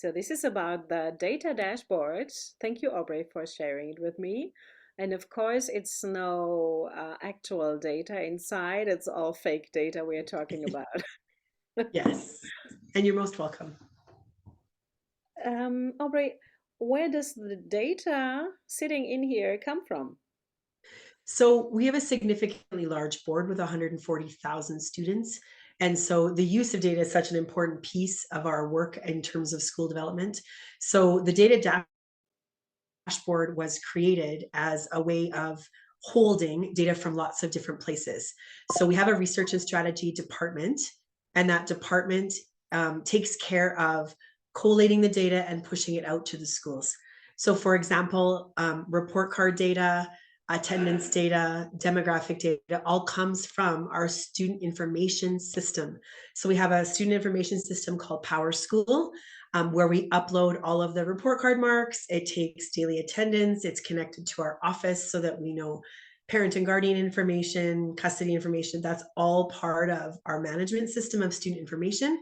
So this is about the data dashboard. Thank you, Aubrey, for sharing it with me. And of course, it's no actual data inside. It's all fake data we are talking about. Yes, and you're most welcome. Aubrey, where does the data sitting in here come from? So we have a significantly large board with 140,000 students. And so the use of data is such an important piece of our work in terms of school development. So the data dashboard was created as a way of holding data from lots of different places. So we have a research and strategy department, and that department takes care of collating the data and pushing it out to the schools. So, for example, report card data, attendance data, demographic data all comes from our student information system. So we have a student information system called PowerSchool, where we upload all of the report card marks. It takes daily attendance. It's connected to our office so that we know parent and guardian information, custody information. That's all part of our management system of student information.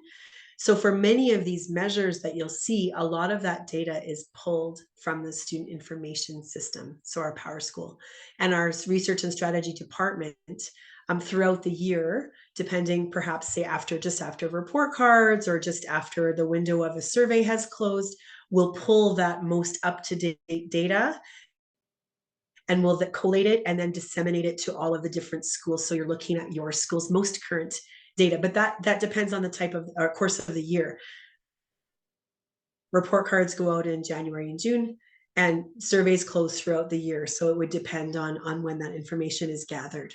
So for many of these measures that you'll see, a lot of that data is pulled from the student information system, so our PowerSchool. And our research and strategy department throughout the year, depending perhaps say just after report cards or just after the window of a survey has closed, will pull that most up-to-date data and we'll collate it and then disseminate it to all of the different schools. So you're looking at your school's most current data, but that depends on the type of course of the year. Report cards go out in January and June, and surveys close throughout the year. So it would depend on when that information is gathered.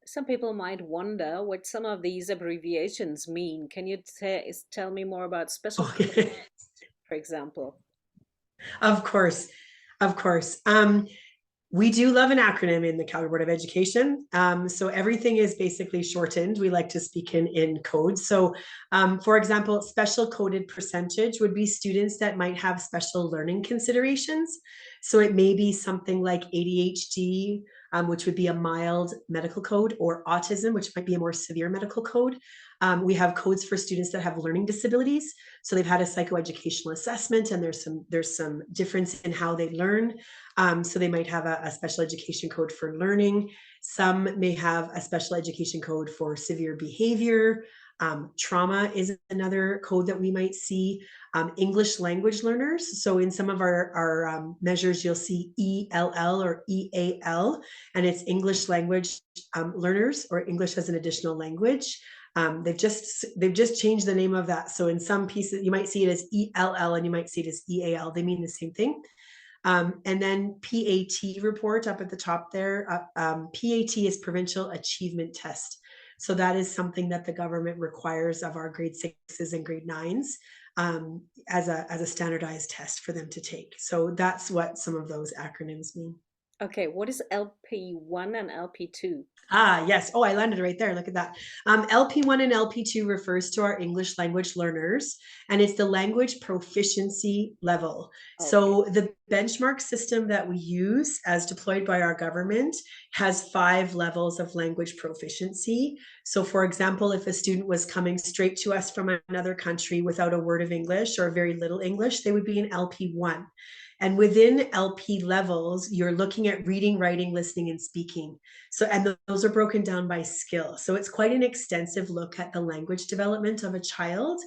Some people might wonder what some of these abbreviations mean. Can you tell me more about special code, Okay. for example? Of course, of course. We do love an acronym in the Calgary Board of Education. So everything is basically shortened. We like to speak in code. So, for example, special coded percentage would be students that might have special learning considerations. So it may be something like ADHD, which would be a mild medical code, or autism, which might be a more severe medical code. We have codes for students that have learning disabilities. So they've had a psychoeducational assessment, and there's some difference in how they learn. So they might have a special education code for learning. Some may have a special education code for severe behavior. Trauma is another code that we might see. English language learners. So in some of our measures, you'll see ELL or EAL, and it's English language learners, or English as an additional language. They've just changed the name of that. So in some pieces, you might see it as ELL and you might see it as EAL. They mean the same thing. And then PAT report up at the top there. PAT is Provincial Achievement Test. So that is something that the government requires of our grade 6s and grade 9s as a standardized test for them to take. So that's what some of those acronyms mean. Okay, what is LP1 and LP2? Ah, yes. Oh, I landed right there. Look at that. LP1 and LP2 refers to our English language learners, and it's the language proficiency level. Okay. So the benchmark system that we use as deployed by our government has 5 levels of language proficiency. So for example, if a student was coming straight to us from another country without a word of English or very little English, they would be in LP1. And within LP levels, you're looking at reading, writing, listening, and speaking. So, and those are broken down by skill. So it's quite an extensive look at the language development of a child.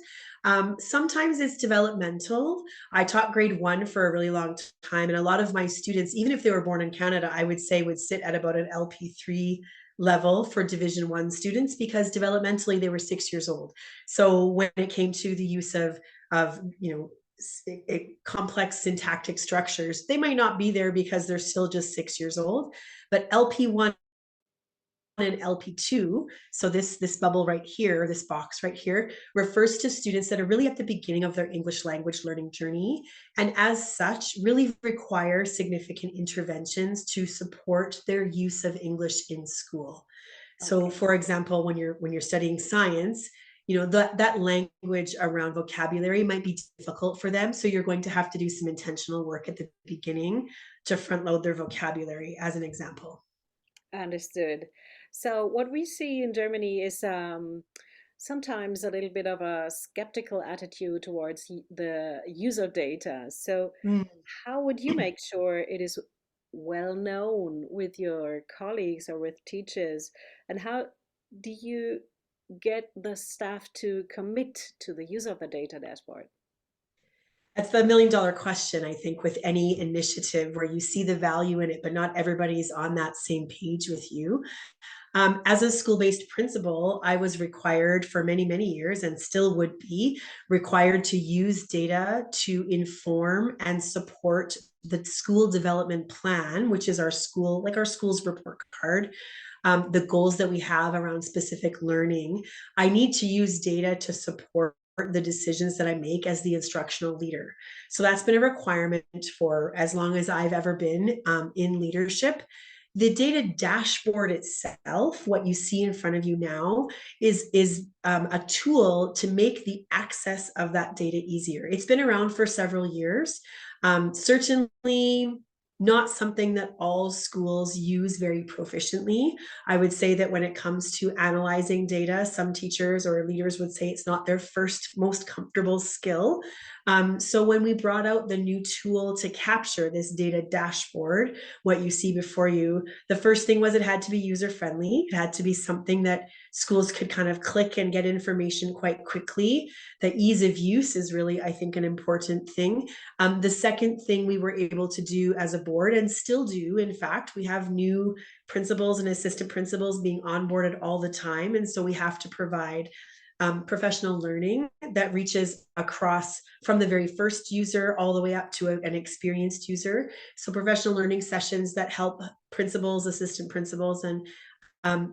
Sometimes it's developmental. I taught grade 1 for a really long time, and a lot of my students, even if they were born in Canada, I would say would sit at about an LP3 level for Division 1 students, because developmentally they were 6 years old. So when it came to the use of complex syntactic structures, they might not be there because they're still just 6 years old. But LP1 and LP2, so this bubble right here, this box right here, refers to students that are really at the beginning of their English language learning journey, and as such really require significant interventions to support their use of English in school. So Okay. for example, when you're studying science, that language around vocabulary might be difficult for them. So you're going to have to do some intentional work at the beginning to front load their vocabulary, as an example. Understood. So what we see in Germany is sometimes a little bit of a skeptical attitude towards the use of data. So, Mm. how would you make sure it is well known with your colleagues or with teachers? And how do you get the staff to commit to the use of the data dashboard? That's the $1 million question, I think, with any initiative where you see the value in it, but not everybody's on that same page with you. As a school-based principal, I was required for many, many years and still would be required to use data to inform and support the school development plan, which is our school, like our school's report card, the goals that we have around specific learning. I need to use data to support the decisions that I make as the instructional leader. So that's been a requirement for as long as I've ever been in leadership. The data dashboard itself, what you see in front of you now, is a tool to make the access of that data easier. It's been around for several years. Certainly not something that all schools use very proficiently. I would say that when it comes to analyzing data, some teachers or leaders would say it's not their first most comfortable skill. So when we brought out the new tool to capture this data dashboard, what you see before you, the first thing was it had to be user friendly. It had to be something that schools could kind of click and get information quite quickly. The ease of use is really, I think, an important thing. The second thing we were able to do as a board, and still do, in fact, we have new principals and assistant principals being onboarded all the time. And so we have to provide professional learning that reaches across from the very first user all the way up to an experienced user. So professional learning sessions that help principals, assistant principals, and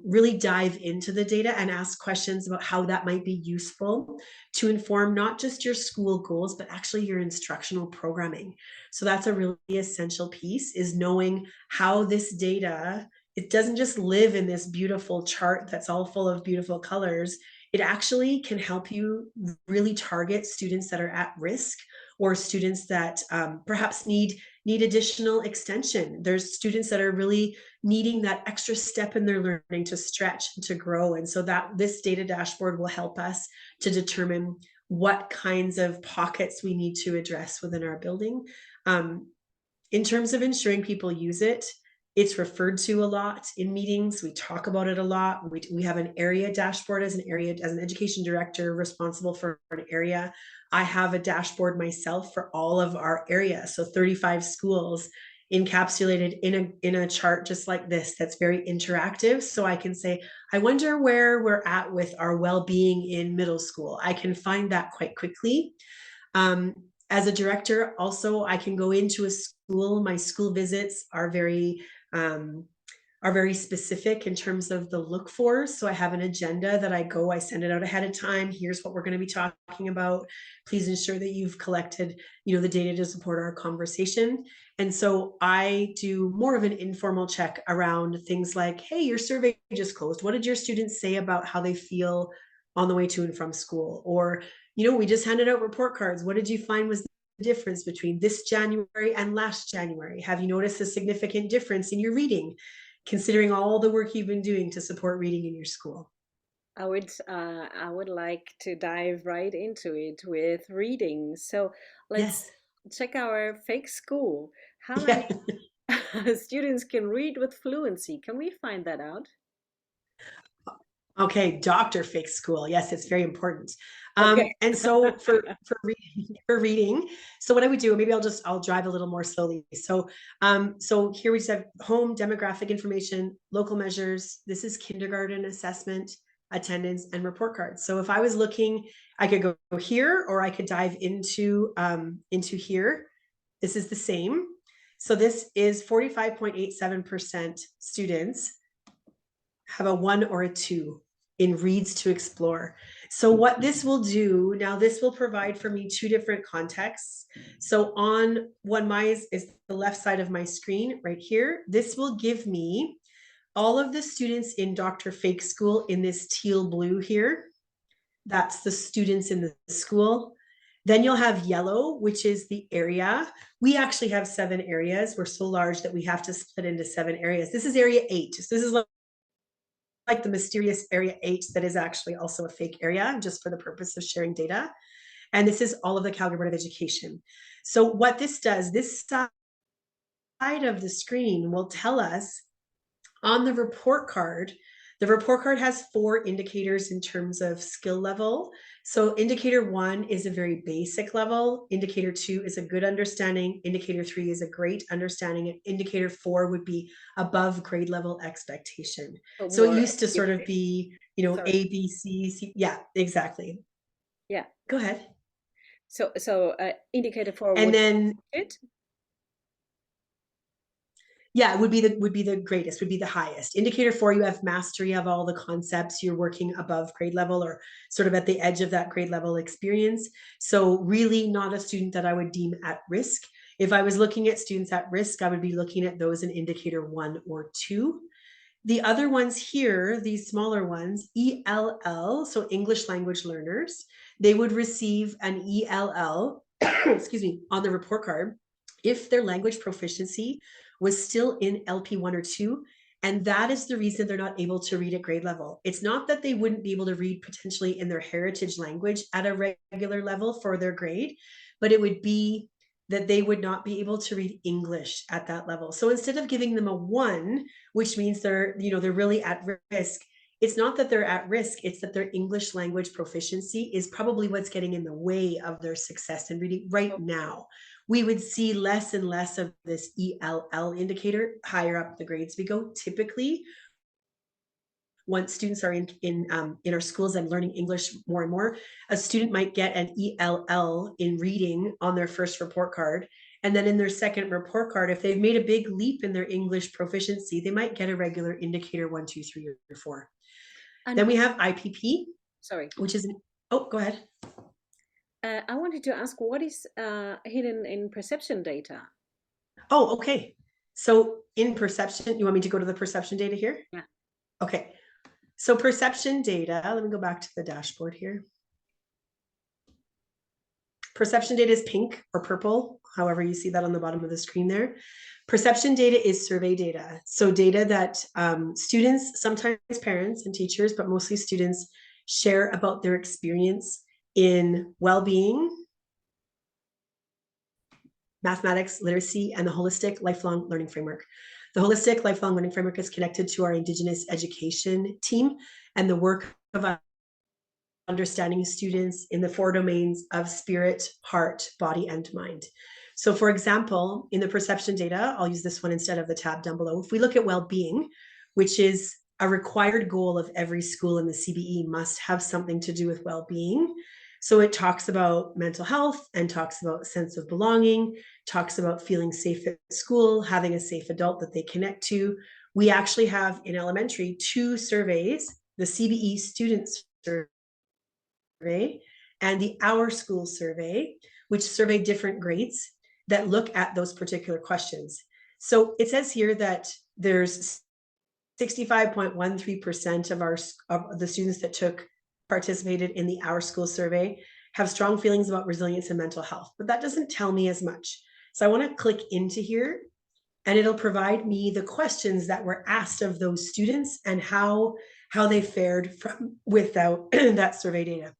really dive into the data and ask questions about how that might be useful to inform not just your school goals, but actually your instructional programming. So that's a really essential piece, is knowing how this data, it doesn't just live in this beautiful chart that's all full of beautiful colors. It actually can help you really target students that are at risk, or students that perhaps need additional extension. There's students that are really needing that extra step in their learning to stretch and to grow. And so that this data dashboard will help us to determine what kinds of pockets we need to address within our building. In terms of ensuring people use it, it's referred to a lot in meetings. We talk about it a lot. We have an area dashboard as an education director responsible for an area. I have a dashboard myself for all of our area. So 35 schools encapsulated in a chart just like this that's very interactive. So I can say, I wonder where we're at with our well-being in middle school. I can find that quite quickly. As a director, also, I can go into a school. My school visits are very specific in terms of the look for. So I have an agenda that I send it out ahead of time. Here's what we're going to be talking about. Please ensure that you've collected, the data to support our conversation. And so I do more of an informal check around things like, hey, your survey just closed. What did your students say about how they feel on the way to and from school? Or, we just handed out report cards. What did you find was the difference between this January and last January? Have you noticed a significant difference in your reading, considering all the work you've been doing to support reading in your school? I would like to dive right into it with reading. So let's Yes. check our fake school. How Yeah. many students can read with fluency? Can we find that out? Okay, Dr. Fake School. Yes, it's very important. Okay. And so for reading, so what I would do, maybe I'll drive a little more slowly. So here we just have home demographic information, local measures. This is kindergarten assessment, attendance, and report cards. So if I was looking, I could go here, or I could dive into here. This is the same. So this is 45.87% students have a 1 or a 2 in reads to explore. So what this will do, now this will provide for me 2 different contexts. So on one is the left side of my screen right here. This will give me all of the students in Dr. Fake School in this teal blue here. That's the students in the school. Then you'll have yellow, which is the area. We actually have 7 areas. We're so large that we have to split into 7 areas. This is area 8. So this is like the mysterious area 8 that is actually also a fake area, just for the purpose of sharing data. And this is all of the Calgary Board of Education. So what this does, this side of the screen will tell us on the report card. The report card has 4 indicators in terms of skill level. So indicator 1 is a very basic level. Indicator 2 is a good understanding. Indicator 3 is a great understanding. And indicator 4 would be above grade level expectation. So So it more used to sort of objective. be, Sorry. A, B, C, C. Yeah, exactly. Yeah. Go ahead. So indicator 4 And would then be it. yeah, it would be the greatest, would be the highest. Indicator 4, you have mastery of all the concepts. You're working above grade level or sort of at the edge of that grade level experience. So really not a student that I would deem at risk. If I was looking at students at risk, I would be looking at those in indicator 1 or 2. The other ones here, these smaller ones, ELL, so English language learners, they would receive an ELL, excuse me, on the report card if their language proficiency was still in LP1 or 2. And that is the reason they're not able to read at grade level. It's not that they wouldn't be able to read potentially in their heritage language at a regular level for their grade, but it would be that they would not be able to read English at that level. So instead of giving them a 1, which means they're really at risk, it's not that they're at risk, it's that their English language proficiency is probably what's getting in the way of their success in reading right now. We would see less and less of this ELL indicator higher up the grades we go. Typically, once students are in our schools and learning English more and more, a student might get an ELL in reading on their first report card. And then in their second report card, if they've made a big leap in their English proficiency, they might get a regular indicator 1, 2, 3, or 4. Then And we have IPP, sorry, which is, oh, go ahead. I wanted to ask what is hidden in perception data? Oh, okay. So in perception, you want me to go to the perception data here? Yeah. Okay. So perception data, let me go back to the dashboard here. Perception data is pink or purple, however you see that on the bottom of the screen there. Perception data is survey data. So data that students, sometimes parents and teachers, but mostly students, share about their experience in well-being, mathematics, literacy, and the holistic lifelong learning framework. The holistic lifelong learning framework is connected to our Indigenous education team and the work of understanding students in the 4 domains of spirit, heart, body, and mind. So for example, in the perception data, I'll use this one instead of the tab down below. If we look at well-being, which is a required goal of every school in the CBE, must have something to do with well-being. So it talks about mental health and talks about sense of belonging, talks about feeling safe at school, having a safe adult that they connect to. We actually have in elementary 2 surveys, the CBE student survey and the Our School survey, which survey different grades that look at those particular questions. So it says here that there's 65.13% of the students that participated in the Our School survey have strong feelings about resilience and mental health, but that doesn't tell me as much. So I want to click into here and it'll provide me the questions that were asked of those students and how they fared without that survey data.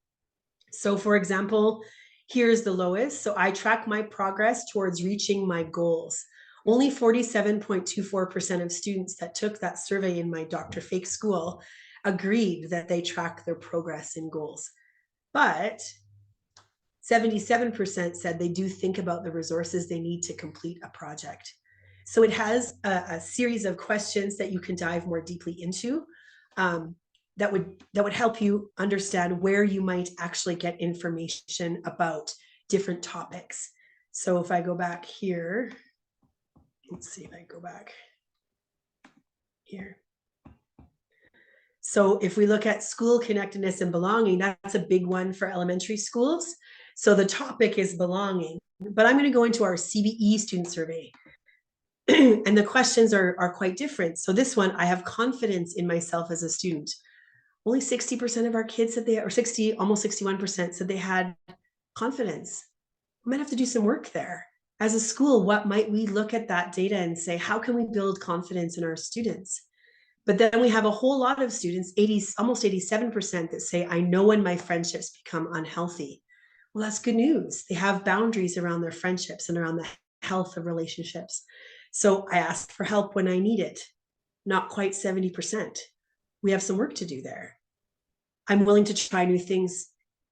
So for example, here's the lowest. So I track my progress towards reaching my goals. Only 47.24% of students that took that survey in my Dr. Fake school agreed that they track their progress in goals. But 77% said they do think about the resources they need to complete a project. So it has a series of questions that you can dive more deeply into. That would help you understand where you might actually get information about different topics. So if I go back here, let's see if I go back here. So if we look at school connectedness and belonging, that's a big one for elementary schools. So the topic is belonging, but I'm going to go into our CBE student survey. And the questions are quite different. So this one, I have confidence in myself as a student. Only 60% of our kids said almost 61% said they had confidence. We might have to do some work there. As a school, what might we look at that data and say, how can we build confidence in our students? But then we have a whole lot of students, almost 87%, that say, I know when my friendships become unhealthy. Well, that's good news. They have boundaries around their friendships and around the health of relationships. So I ask for help when I need it. Not quite 70%. We have some work to do there. I'm willing to try new things.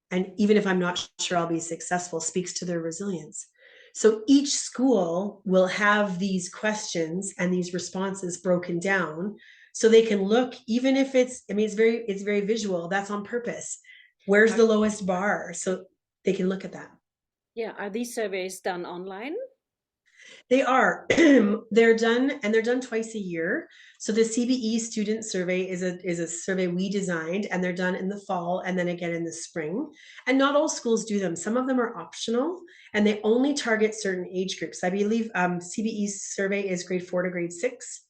And even if I'm not sure I'll be successful, speaks to their resilience. So each school will have these questions and these responses broken down so they can look, even if it's very visual. That's on purpose. Where's the lowest bar? So they can look at that. Yeah, are these surveys done online? They are. They're done, and they're done twice a year. So the CBE student survey is a survey we designed, and they're done in the fall and then again in the spring. And not all schools do them. Some of them are optional, and they only target certain age groups. I believe CBE's survey is grade 4 to grade 6.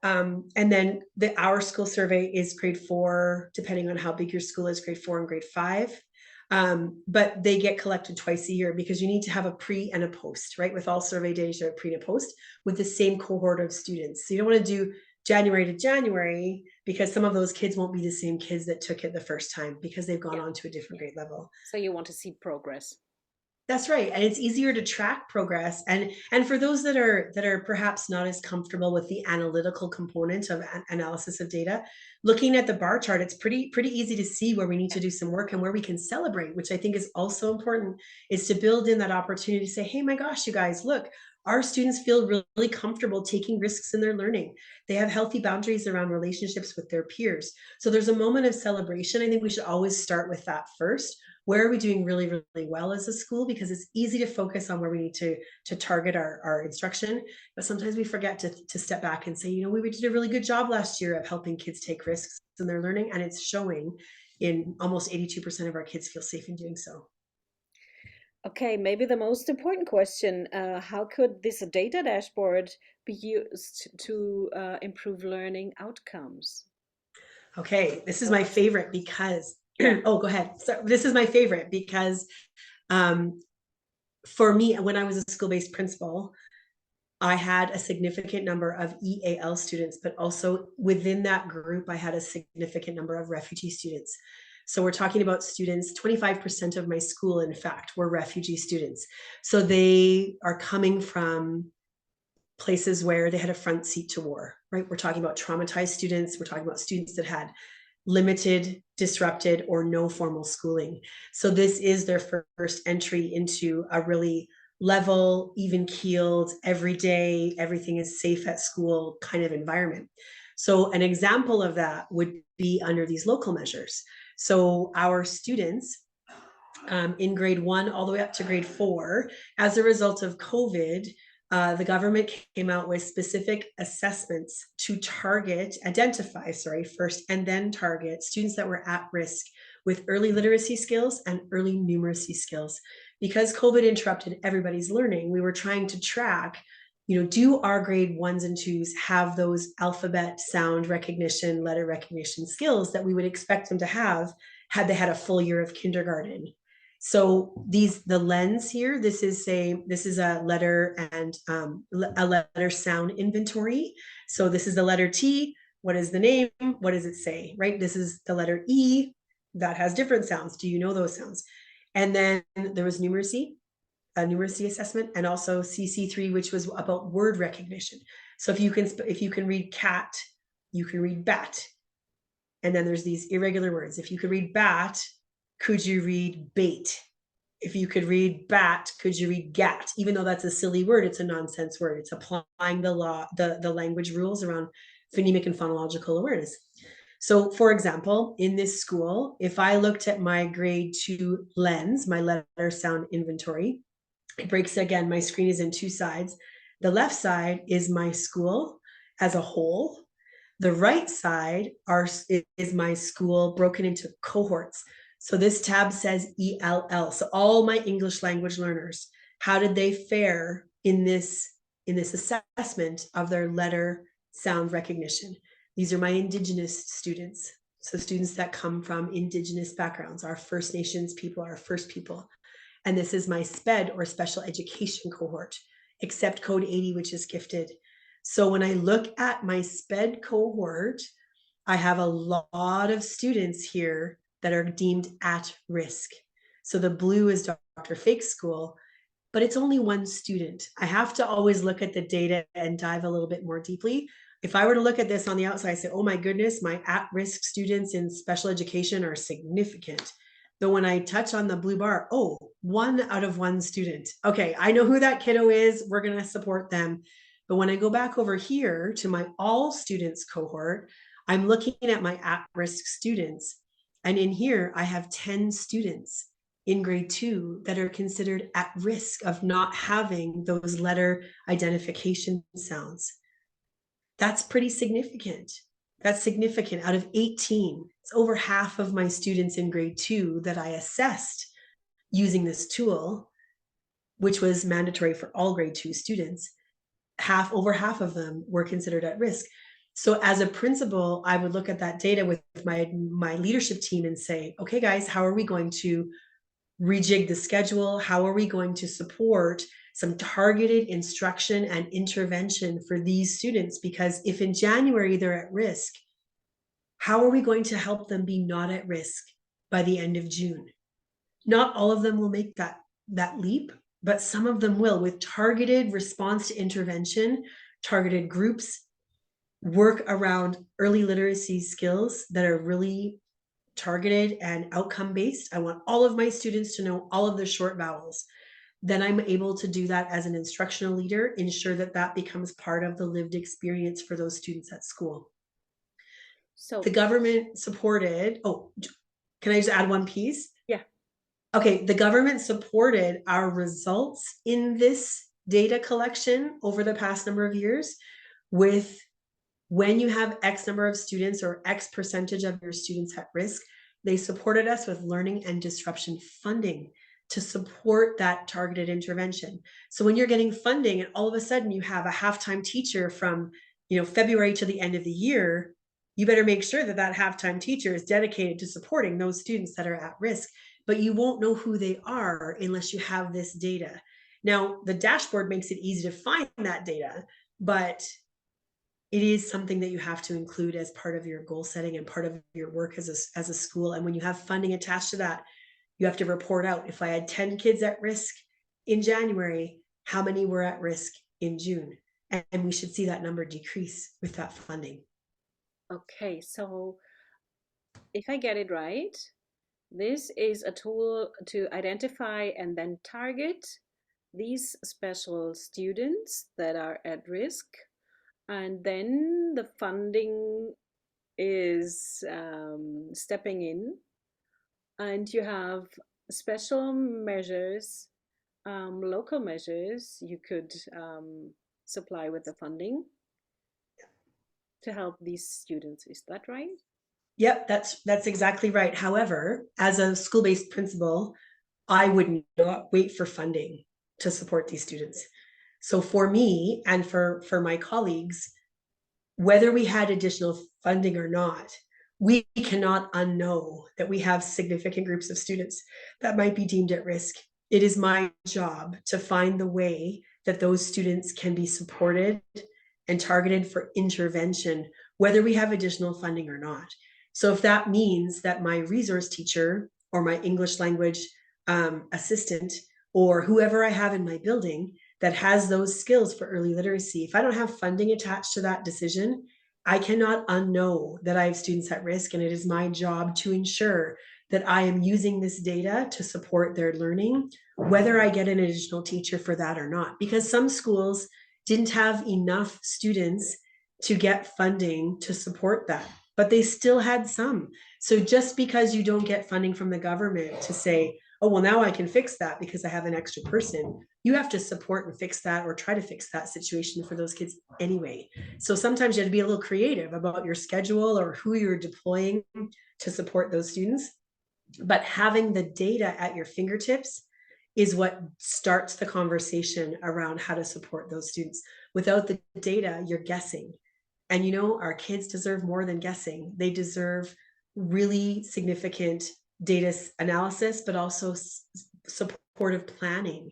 And then our school survey is grade 4, depending on how big your school is, grade 4 and grade 5. But they get collected twice a year because you need to have a pre and a post, right? With all survey days, you have a pre and a post with the same cohort of students. So you don't want to do January to January because some of those kids won't be the same kids that took it the first time because they've gone Yeah. on to a different grade level. So you want to see progress. That's right, and it's easier to track progress. And for those that are perhaps not as comfortable with the analytical component of analysis of data, looking at the bar chart, it's pretty easy to see where we need to do some work and where we can celebrate, which I think is also important, is to build in that opportunity to say, hey, my gosh, you guys, look, our students feel really comfortable taking risks in their learning. They have healthy boundaries around relationships with their peers. So there's a moment of celebration. I think we should always start with that first. Where are we doing really, really well as a school? Because it's easy to focus on where we need to target our instruction. But sometimes we forget to step back and say, you know, we did a really good job last year of helping kids take risks in their learning. And it's showing in almost 82% of our kids feel safe in doing so. Okay, maybe the most important question, how could this data dashboard be used to improve learning outcomes? Okay, this is So my what's, favorite because, yeah, oh, go ahead. So this is my favorite because um, for me, when I was a school-based principal, I had a significant number of EAL students, but also within that group, I had a significant number of refugee students. So we're talking about students, 25% of my school, in fact, were refugee students. So they are coming from places where they had a front seat to war, right? We're talking about traumatized students. We're talking about students that had limited, disrupted, or no formal schooling. So this is their first entry into a really level, even keeled, everyday, everything is safe at school kind of environment. So an example of that would be under these local measures. So our students in grade 1 all the way up to grade 4, as a result of COVID, the government came out with specific assessments to identify, first, and then target students that were at risk with early literacy skills and early numeracy skills. Because COVID interrupted everybody's learning, we were trying to track, you know, do our grade 1s and 2s have those alphabet, sound recognition, letter recognition skills that we would expect them to have had they had a full year of kindergarten. So the lens here, this is a letter and a letter sound inventory. So this is the letter T. What is the name? What does it say? Right? This is the letter E. That has different sounds. Do you know those sounds? And then there was numeracy, a numeracy assessment, and also CC3, which was about word recognition. So if you can read cat, you can read bat. And then there's these irregular words. If you could read bat, could you read bait? If you could read bat, could you read gat? Even though that's a silly word, it's a nonsense word. It's applying the language rules around phonemic and phonological awareness. So for example, in this school, if I looked at my grade 2 lens, my letter sound inventory, it breaks again, my screen is in 2 sides. The left side is my school as a whole. The right side is my school broken into cohorts. So this tab says ELL. So all my English language learners, how did they fare in this assessment of their letter sound recognition? These are my Indigenous students. So students that come from Indigenous backgrounds, our First Nations people, our First people. And this is my SPED or special education cohort, except code 80, which is gifted. So when I look at my SPED cohort, I have a lot of students here that are deemed at risk. So the blue is Dr. Fake School, but it's only one student. I have to always look at the data and dive a little bit more deeply. If I were to look at this on the outside, I say, oh my goodness, my at-risk students in special education are significant. But when I touch on the blue bar, oh, 1 out of 1 student. Okay, I know who that kiddo is. We're going to support them. But when I go back over here to my all students cohort, I'm looking at my at-risk students. And in here, I have 10 students in grade 2 that are considered at risk of not having those letter identification sounds. That's pretty significant. That's significant. Out of 18, it's over half of my students in grade 2 that I assessed using this tool, which was mandatory for all grade 2 students. Over half of them were considered at risk. So as a principal, I would look at that data with my leadership team and say, okay, guys, how are we going to rejig the schedule? How are we going to support some targeted instruction and intervention for these students? Because if in January they're at risk, how are we going to help them be not at risk by the end of June? Not all of them will make that leap, but some of them will, with targeted response to intervention, targeted groups, work around early literacy skills that are really targeted and outcome-based. I want all of my students to know all of the short vowels. Then I'm able to do that as an instructional leader, ensure that that becomes part of the lived experience for those students at school. The So, government supported, oh, can I just add one piece? yeah. Okay, the government supported our results in this data collection over the past number of years with when you have X number of students or X percentage of your students at risk, they supported us with learning and disruption funding to support that targeted intervention. So when you're getting funding and all of a sudden you have a half-time teacher from February to the end of the year, you better make sure that that half-time teacher is dedicated to supporting those students that are at risk. But you won't know who they are unless you have this data. Now, the dashboard makes it easy to find that data, but it is something that you have to include as part of your goal setting and part of your work as a school. And when you have funding attached to that, you have to report out, if I had 10 kids at risk in January, how many were at risk in June? And we should see that number decrease with that funding. Okay, so if I get it right, this is a tool to identify and then target these special students that are at risk. And then the funding is stepping in, and you have special measures, local measures you could supply with the funding to help these students. Is that right? Yep, that's exactly right. However, as a school-based principal, I would not wait for funding to support these students. So for me and for my colleagues, whether we had additional funding or not, we cannot unknow that we have significant groups of students that might be deemed at risk. It is my job to find the way that those students can be supported and targeted for intervention, whether we have additional funding or not. So if that means that my resource teacher or my English language assistant or whoever I have in my building that has those skills for early literacy, if I don't have funding attached to that decision, I cannot unknow that I have students at risk, and it is my job to ensure that I am using this data to support their learning, whether I get an additional teacher for that or not. Because some schools didn't have enough students to get funding to support that, but they still had some. So just because you don't get funding from the government to say, oh, well, now I can fix that because I have an extra person, you have to support and fix that or try to fix that situation for those kids anyway. So sometimes you have to be a little creative about your schedule or who you're deploying to support those students. But having the data at your fingertips is what starts the conversation around how to support those students. Without the data, you're guessing. And our kids deserve more than guessing. They deserve really significant data analysis, but also supportive planning.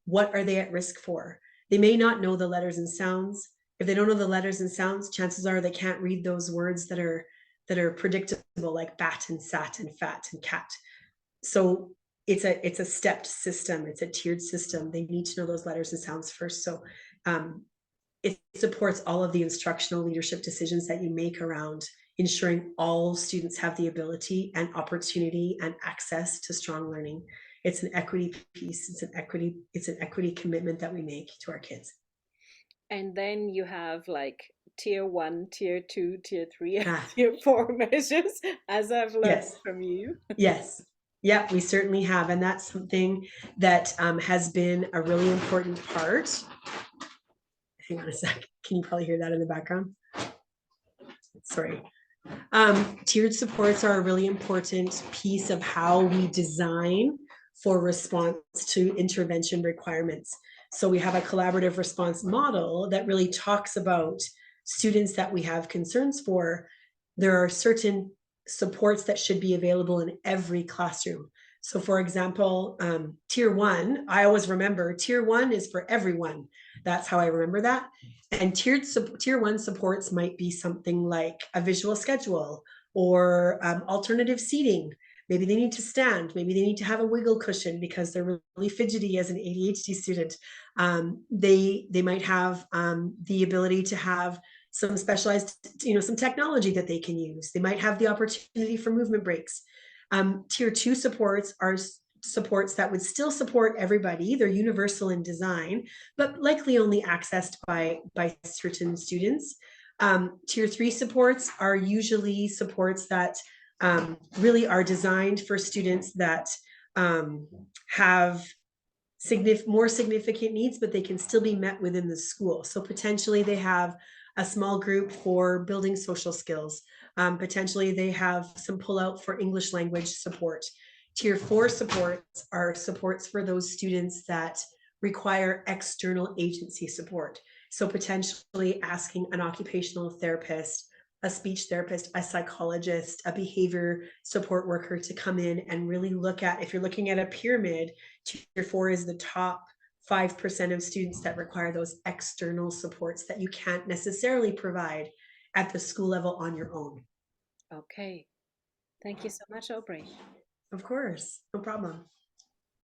What are they at risk for? They may not know the letters and sounds. If they don't know the letters and sounds, chances are they can't read those words that are that are predictable, like bat and sat and fat and cat. So it's a stepped system. It's a tiered system. They need to know those letters and sounds first. So um, it supports all of the instructional leadership decisions that you make around ensuring all students have the ability and opportunity and access to strong learning. It's an equity piece. It's an equity commitment that we make to our kids. And then you have like tier one, tier two, tier three, and Ah, tier four measures, as I've learned yes, from you. yes. Yeah, we certainly have. And that's something that has been a really important part. Hang on a sec. Can you probably hear that in the background? Sorry. Tiered supports are a really important piece of how we design for response to intervention requirements. So we have a collaborative response model that really talks about students that we have concerns for. There are certain supports that should be available in every classroom. So for example, tier one, I always remember tier one is for everyone. That's how I remember that. And tier one supports might be something like a visual schedule or alternative seating. Maybe they need to stand. Maybe they need to have a wiggle cushion because they're really fidgety as an ADHD student. They might have the ability to have some specialized, some technology that they can use. They might have the opportunity for movement breaks. Tier two supports are supports that would still support everybody. They're universal in design, but likely only accessed by certain students. Tier three supports are usually supports that really are designed for students that have more significant needs, but they can still be met within the school. So potentially they have a small group for building social skills. Potentially they have some pullout for English language support. Tier four supports are supports for those students that require external agency support. So potentially asking an occupational therapist, a speech therapist, a psychologist, a behavior support worker to come in and really look at, if you're looking at a pyramid, tier four is the top 5% of students that require those external supports that you can't necessarily provide at the school level on your own. Okay. Thank you so much, Aubrey. Of course, no problem.